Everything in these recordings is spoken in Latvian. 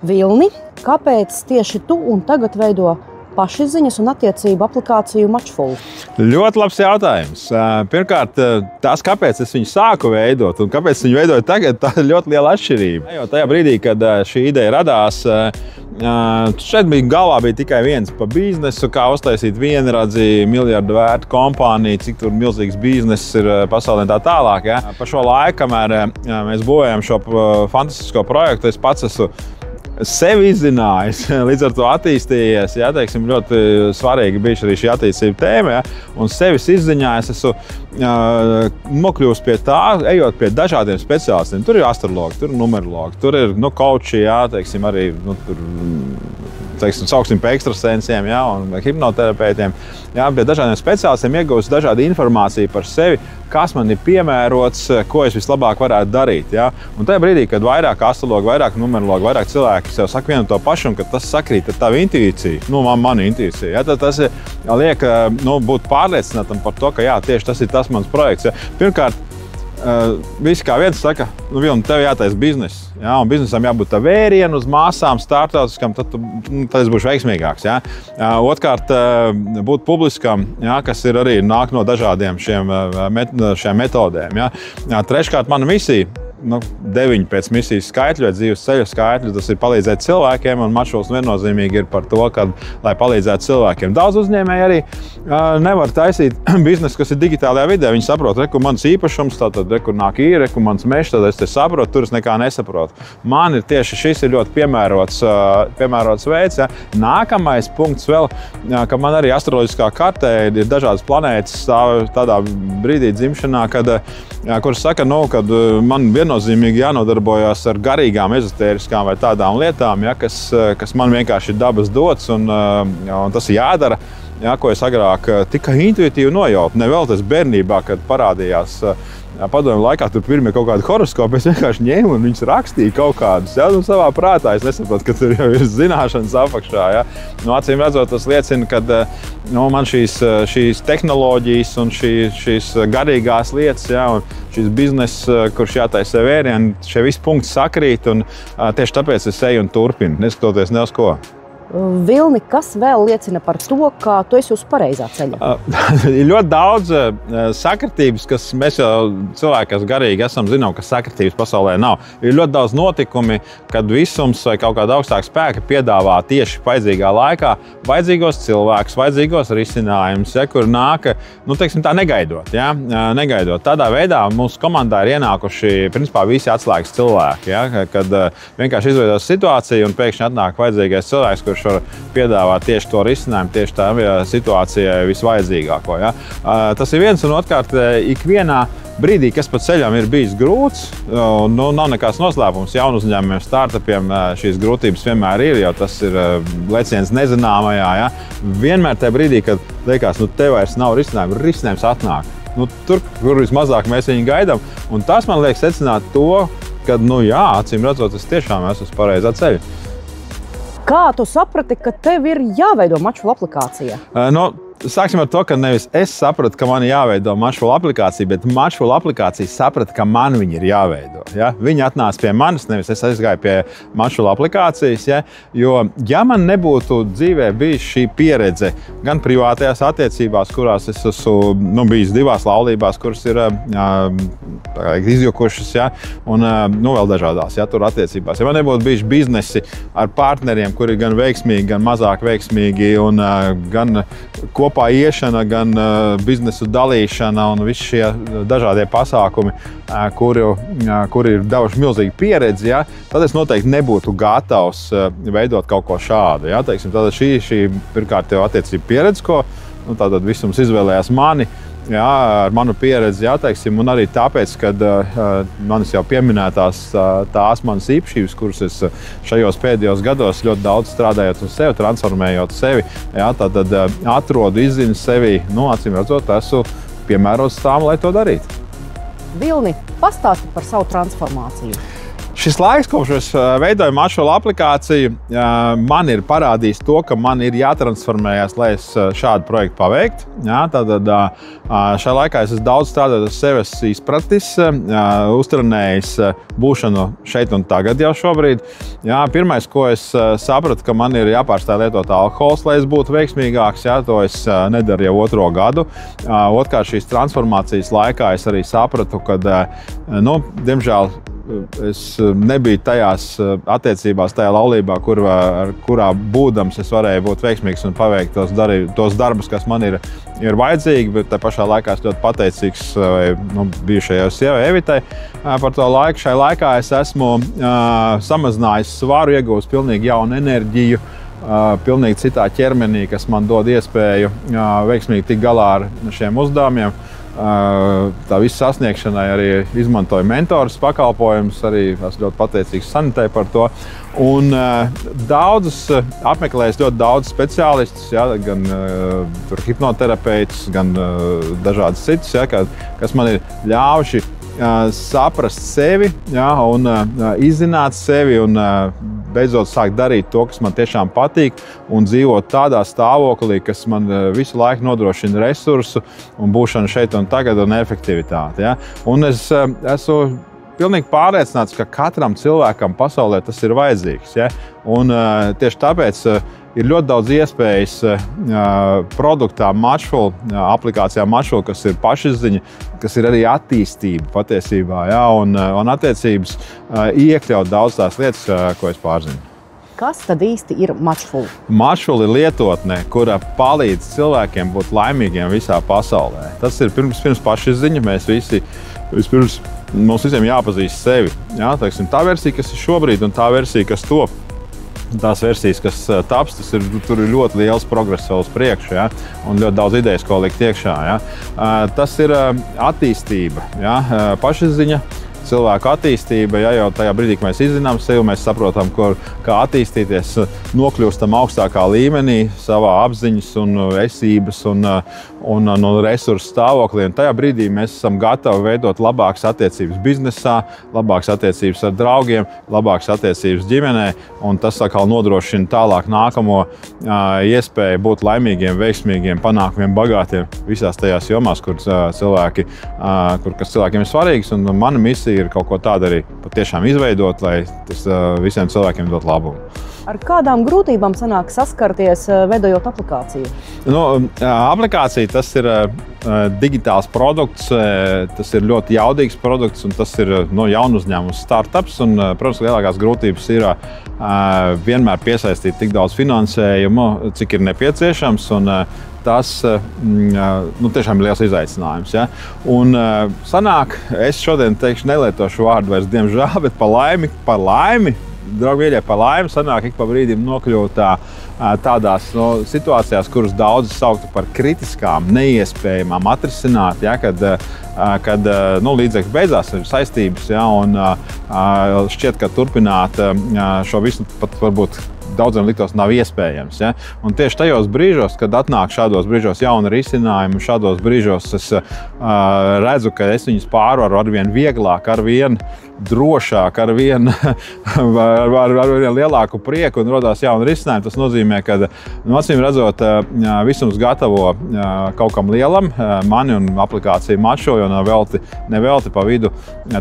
Vilni, kāpēc tieši tu un tagad veido pašizziņas un attiecību aplikāciju Matchful? Ļoti labs jautājums. Pirmkārt, tas, kāpēc es viņu sāku veidot un kāpēc viņu veidoju tagad, tā ir ļoti liela atšķirība. Jo tajā brīdī, kad šī ideja radās, šeit galvā bija tikai viens pa biznesu, kā uztaisīt vienradzi miljardu vērtu kompāniju, cik tur milzīgs bizness ir pasaulē tā tālāk. Ja? Pa šo laiku, kamēr mēs būvējam šo fantastisko projektu, es pats esmu sevi izzinājis, līdz ar to attīstījies. Ja, teiksim, ļoti svarīgi bija arī šī attīstība tēma. Ja, un sevis izziņājis, esmu nokļuvis pie tā, ejot pie dažādiem speciālistiem. Tur ir astrologi, tur ir numerologi, tur ir coachi, ja, teiksim, arī sauksim pie ekstrasensiem, ja, un hipnoterapeitiem. Ja, pie dažādiem speciālistiem iegūst dažādu informāciju par sevi, kas man ir piemērots, ko es vislabāk varētu darīt. Ja. Un tajā brīdī, kad vairāk astrologi, vairāk numerologi, vairāk cilvēki sev saka vienu to pašu, un kad tas sakrīt ar tavu intuīciju, mana intuīcija, ja, tad tas liek būt pārliecinātam par to, ka jā, tieši tas ir tas mans projekts. Ja. Pirmkārt, visi kā viens saka, Vilni, tev jātaisa bizness. Ja, un biznesam jābūt tā vērienu uz māsām, startautiskam, tad es būšu veiksmīgāks. Ja. Otrkārt, būt publiskam, ja, kas ir arī nāk no dažādiem šiem metodēm. Ja. Treškārt, mana misija. 9 pēc misijas skaitļu vai dzīves ceļa skaitļu, tas ir palīdzēt cilvēkiem, un Matchfuls viennozīmīgi ir par to, lai palīdzētu cilvēkiem. Daudz uzņēmēji arī nevar taisīt biznesu, kas ir digitālajā vidē. Viņi saprot, kur mans īpašums, tad kur nāk īre, kur mans mežs, tad es te saprotu, tur es nekā nesaprotu. Man ir tieši šis ir ļoti piemērots veids. Ja. Nākamais punkts vēl, ka man arī astroloģiskā kartē ir dažādas planētas stāv tādā brīdī dzimšanā, kuras saka, kad man viennozīmīgi jānodarbojas ar garīgām, ezotēriskām vai tādām lietām, ja, kas man vienkārši ir dabas dots, un tas ir jādara, ja, ko es agrāk tikai intuitīvi nojautu. Ne vēl tas bērnībā, kad parādījās padomju laikā, tur pirmie kaut kādi horoskopi, es vienkārši ņēmu un viņus rakstīju kaut kādus. Ja, savā prātā es nesaprotu, ka tur jau ir zināšanas apakšā. Ja. Acīm redzot, tas liecina, ka man šīs tehnoloģijas un šīs garīgās lietas, ja, un šis bizness, kurš jātaisa vērienu, šie visi punkti sakrīt, un tieši tāpēc es eju un turpinu, neskatoties ne uz ko. Vilni, kas vēl liecina par to, ka tu esi uz pareizā ceļa? Ir ļoti daudz sakritības, kas mēs jau cilvēki, kas garīgi esam, zinām, ka sakritības pasaulē nav. Ir ļoti daudz notikumi, kad visums vai kaut kāda augstāka spēka piedāvā tieši vajadzīgā laikā vajadzīgos cilvēkus, vajadzīgos risinājumus, ja, kur nāk, teiksim tā, negaidot. Ja, negaidot. Tādā veidā mūsu komandā ir ienākuši principā visi atslēgas cilvēki, ja, kad vienkārši izveidos situāciju un pēkšņi atnāk vajadzīgais cilvēks, kurš var piedāvāt tieši to risinājumu, tieši tā situācijai visvajadzīgāko. Ja. Tas ir viens, un otrkārt, ikvienā brīdī, kas pa ceļam ir bijis grūts, nav nekāds noslēpums jaunu uzņēmumiem, startupiem, šīs grūtības vienmēr ir, jo tas ir leciens nezināmajā. Ja. Vienmēr tajā brīdī, kad liekas, tev vairs nav risinājumu, risinājums atnāk. Tur, kur vismazāk mēs viņu gaidām, un tas man liek secināt to, ka, acīm redzot, es tiešām esmu uz pareizā ceļa. Kā tu saprati, ka tev ir jāveido Matchful aplikācija? Sāksim ar to, ka nevis es sapratu, ka man ir jāveido Matchful aplikācija, bet Matchful aplikācija saprata, ka man viņa ir jāveido. Ja? Viņi atnāca pie manis, nevis es aizgāju pie Matchful aplikācijas. Ja? Jo, ja man nebūtu dzīvē bijis šī pieredze gan privātajās attiecībās, kurās es esmu bijis 2 laulībās, kuras ir izjukušas, ja? Un vēl dažādās tur attiecībās. Ja man nebūtu bijis biznesi ar partneriem, kuri gan veiksmīgi, gan mazāk veiksmīgi, un gan kopā iešana, gan biznesu dalīšana un visi šie dažādie pasākumi, kuri ir devuši milzīgu pieredzi, ja, tad es noteikti nebūtu gatavs veidot kaut ko šādu. Ja. Teiksim, tātad šī pirmkārt jau attiecība pieredze, ko tātad visums izvēlējās mani, jā, ar manu pieredzi, jā, teiksim, un arī tāpēc, kad manis jau pieminētās tās manas īpašības, kuras es šajos pēdējos gados ļoti daudz strādājot uz sevi, transformējot sevi, jā, tad atrodu, izzinu sevi, acīm redzot, esmu piemērots tām, lai to darītu. Vilni, pastāsti par savu transformāciju. Šis laiks, kopš es veidoju Matchful aplikāciju, man ir parādījis to, ka man ir jātransformējas, lai es šādu projektu paveiktu. Tātad šajā laikā es esmu daudz strādājis ar sevis izpratis, uztrenējis būšanu šeit un tagad jau šobrīd. Pirmais, ko es sapratu, ka man ir jāpārstāj lietot alkohols, lai es būtu veiksmīgāks. To es nedaru jau 2. gadu. Otrkārt, šīs transformācijas laikā es arī sapratu, ka, diemžēl, es nebiju tajās attiecībās, tajā laulībā, kurā būdams es varēju būt veiksmīgs un paveikt tos darbus, kas man ir vajadzīgi, bet tā pašā laikā es ļoti pateicīgs bijušajai sievai Evitai par to laiku. Šajā laikā es esmu samazinājis svaru, iegūst pilnīgi jaunu enerģiju, pilnīgi citā ķermenī, kas man dod iespēju veiksmīgi tikt galā ar šiem uzdevumiem. Tā visa sasniegšanai arī izmantoju mentors pakalpojumus, arī esmu ļoti pateicīgs Sanitei par to. Un apmeklējis ļoti daudz speciālistus, gan hipnoterapeitus, gan dažādas citus, kas man ir ļāvuši saprast sevi un izzināt sevi un beidzot sākt darīt to, kas man tiešām patīk un dzīvot tādā stāvoklī, kas man visu laiku nodrošina resursu un būšanu šeit un tagad un efektivitāti. Un es esmu pilnīgi pārliecināts, ka katram cilvēkam pasaulē tas ir vajadzīgs. Un tieši tāpēc ir ļoti daudz iespējas produktā Matchful, aplikācijā Matchful, kas ir pašizziņa, kas ir arī attīstība patiesībā, un attiecības iekļaut daudz tās lietas, ko es pārzinu. Kas tad īsti ir Matchful? Matchful ir lietotne, kura palīdz cilvēkiem būt laimīgiem visā pasaulē. Tas ir pirms pašizziņa. Mums visiem jāpazīst sevi. Tā versija, kas ir šobrīd, un tā versija, kas top. Tās versijas, kas taps, tur ir ļoti liels progress vēl uz priekšu, un ļoti daudz idejas, ko likt iekšā. Tas ir attīstība, pašizziņa, cilvēku attīstība. Jau tajā brīdī, kad mēs izzinām sevi, mēs saprotam, kā attīstīties, nokļūstam augstākā līmenī savā apziņas un esības un resursu stāvoklī. Un tajā brīdī mēs esam gatavi veidot labākas attiecības biznesā, labākas attiecības ar draugiem, labākas attiecības ģimenē, un tas atkal nodrošina tālāk nākamo iespēju būt laimīgiem, veiksmīgiem, panākumiem, bagātiem visās tajās jomās, kas cilvēkiem ir svarīgas. Un mana misija ir kaut ko tādu arī patiešām izveidot, lai tas visiem cilvēkiem dot labumu. Ar kādām grūtībām sanāk saskarties, veidojot aplikāciju? Aplikācija tas ir digitāls produkts, tas ir ļoti jaudīgs produkts, un tas ir jaunu uzņēmumu startups. Un, protams, lielākās grūtības ir vienmēr piesaistīt tik daudz finansējumu, cik ir nepieciešams. Un, tas tiešām ir liels izaicinājums. Un sanāk, es šodien teikšu, nelietošu vārdu vairs diemžēl, bet par laimi, draugi mīļie, par laimi sanāk ik pa brīdim nokļūt tādās situācijās, kuras daudzi sauktu par kritiskām, neiespējamām atrisināt, kad līdzekļi beidzās, ir saistības, un šķiet, ka turpināt šo visu pat varbūt daudziem liktos nav iespējams. Un tieši tajos brīžos, kad atnāk šādos brīžos jauni risinājumi, šādos brīžos es redzu, ka es viņus pārvaru arvien vieglāk, arvien drošāk, arvien lielāku prieku un rodās jauni risinājumi. Tas nozīmē, ka acīm redzot, visums gatavo kaut kam lielam, mani un aplikāciju Matchful, jo nevelti pa vidu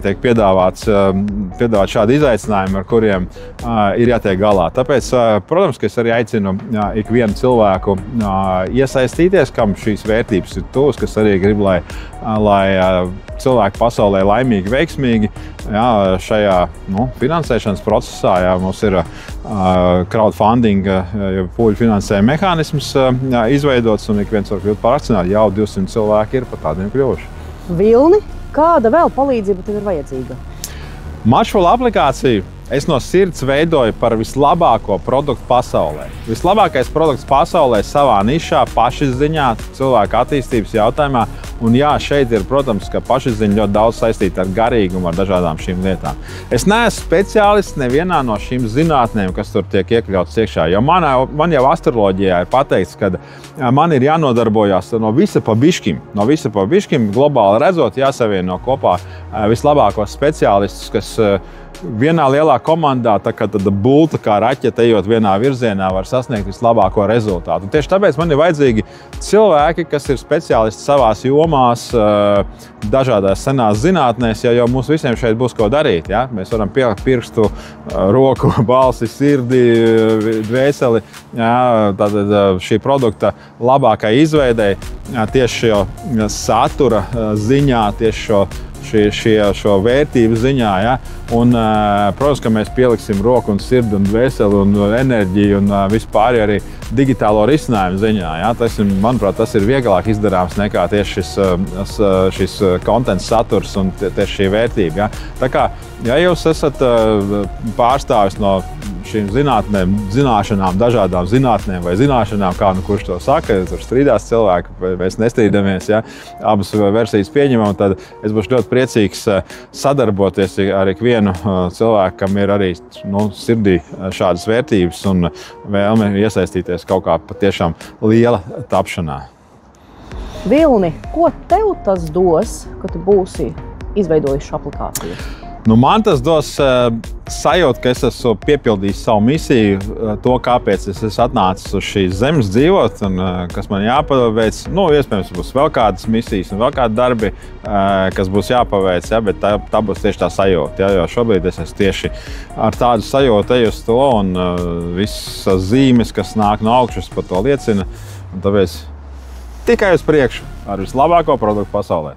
tiek piedāvāt šādi izaicinājumi, ar kuriem ir jātiek galā. Tāpēc, protams, ka es arī aicinu ikvienu cilvēku iesaistīties, kam šīs vērtības ir tuvas, kas arī grib, lai cilvēki pasaulē laimīgi, veiksmīgi. Šajā finansēšanas procesā mums ir crowdfunding, pūļu finansējuma mehānisms izveidots, un ik viens var kļūt par akcionāru. Jau 200 cilvēki ir par tādiem kļuvuši. Vilni, kāda vēl palīdzība tev ir vajadzīga? Matchful aplikāciju es no sirds veidoju par vislabāko produktu pasaulē. Vislabākais produkts pasaulē savā nišā, pašizziņā, cilvēku attīstības jautājumā. Un jā, šeit ir, protams, ka pašizziņa ļoti daudz saistīta ar garīgumu, ar dažādām šīm lietām. Es neesmu speciālists nevienā no šīm zinātnēm, kas tur tiek iekļauts iekšā. Jo man jau astroloģijā ir pateikts, ka man ir jānodarbojas no visa pa bišķim, globāli redzot, jāsavieno kopā vislabākos speciālistus, vienā lielā komandā, tā kā tāda bulta, kā raķete, ejot vienā virzienā, var sasniegt vislabāko rezultātu. Un tieši tāpēc man ir vajadzīgi cilvēki, kas ir speciālisti savās jomās, dažādās senās zinātnēs, jo mums visiem šeit būs ko darīt. Ja? Mēs varam pielikt pirkstu, roku, balsi, sirdi, dvēseli. Ja? Tātad šī produkta labākai izveidei tieši šo satura ziņā, tieši šo vērtību ziņā. Ja? Un, protams, ka mēs pieliksim roku un sirdi un dvēseli un enerģiju un vispār arī digitālo risinājumu ziņā. Ja? Manuprāt, tas ir vieglāk izdarāms nekā tieši šis kontents saturs un tieši šī vērtība. Ja? Tā kā, ja jūs esat pārstāvis no šīm zinātnēm, zināšanām, dažādām zinātnēm vai zināšanām, kā nu kurš to saka, tur strīdās cilvēki, mēs nestrīdamies, ja? Abas versijas pieņemam, tad es būšu ļoti priecīgs sadarboties ar ikvienu cilvēku, kam ir arī sirdī šādas vērtības un vēlme iesaistīties kaut kā patiešām liela tapšanā. Vilni, ko tev tas dos, ka tu būsi izveidojis šo aplikāciju? Man tas dos sajūtu, ka es esmu piepildījis savu misiju, to, kāpēc es esmu atnācis uz šīs zemes dzīvot un kas man jāpaveic. Iespējams, būs vēl kādas misijas un vēl kādi darbi, kas būs jāpaveic, ja, bet tā būs tieši tā sajūta. Ja, jo šobrīd es esmu tieši ar tādu sajūtu eju uz to un visas zīmes, kas nāk no augšas, par to liecina. Un tāpēc tikai uz priekšu ar vislabāko produktu pasaulē.